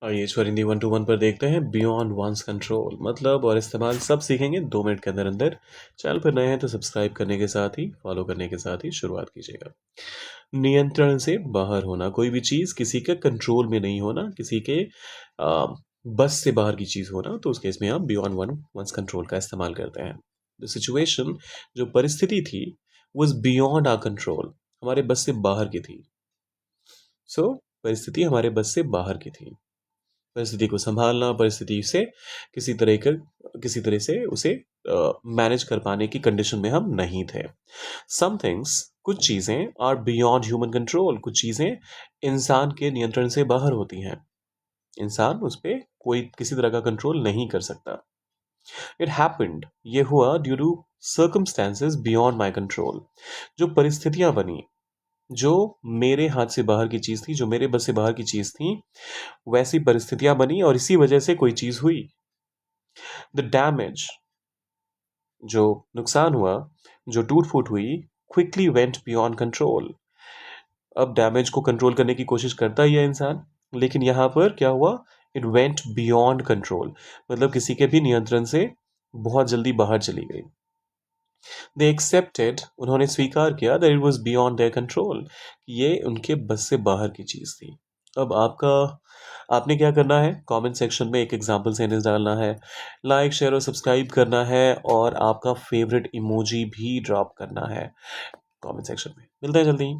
आइए ईश्वर हिंदी 1 to 1 पर देखते हैं बियॉन्ड वंस कंट्रोल मतलब और इस्तेमाल सब सीखेंगे 2 मिनट के अंदर अंदर। चैनल पर नए हैं तो सब्सक्राइब करने के साथ ही फॉलो करने के साथ ही शुरुआत कीजिएगा। नियंत्रण से बाहर होना, कोई भी चीज़ किसी के कंट्रोल में नहीं होना, किसी के आ, बस से बाहर की चीज़ होना, तो उस केस में हम बियॉन्ड वंस कंट्रोल का इस्तेमाल करते हैं। द सिचुएशन, जो परिस्थिति थी, वॉज बियॉन्ड आर कंट्रोल, हमारे बस से बाहर की थी। सो परिस्थिति हमारे बस से बाहर की थी। परिस्थिति को संभालना, परिस्थिति से किसी तरह से उसे मैनेज कर पाने की कंडीशन में हम नहीं थे। सम थिंग्स, कुछ चीज़ें आर बियॉन्ड ह्यूमन कंट्रोल, कुछ चीज़ें इंसान के नियंत्रण से बाहर होती हैं। इंसान उस पे कोई किसी तरह का कंट्रोल नहीं कर सकता। इट हैपेंड, ये हुआ due to circumstances beyond my control, जो परिस्थितियां बनी, जो मेरे हाथ से बाहर की चीज़ थी, जो मेरे बस से बाहर की चीज़ थी, वैसी परिस्थितियां बनी और इसी वजह से कोई चीज़ हुई। द डैमेज, जो नुकसान हुआ, जो टूट फूट हुई, क्विकली वेंट बियॉन्ड कंट्रोल। अब डैमेज को कंट्रोल करने की कोशिश करता ही है इंसान, लेकिन यहाँ पर क्या हुआ, इट वेंट बियॉन्ड कंट्रोल, मतलब किसी के भी नियंत्रण से बहुत जल्दी बाहर चली गई। दे एक्सेप्टेड, उन्होंने स्वीकार किया, that it was beyond their control, ये उनके बस से बाहर की चीज़ थी। अब आपने क्या करना है, कमेंट सेक्शन में एक एग्जाम्पल सेंटेंस डालना है, लाइक शेयर और सब्सक्राइब करना है, और आपका फेवरेट इमोजी भी ड्रॉप करना है कमेंट सेक्शन में। मिलते हैं जल्दी।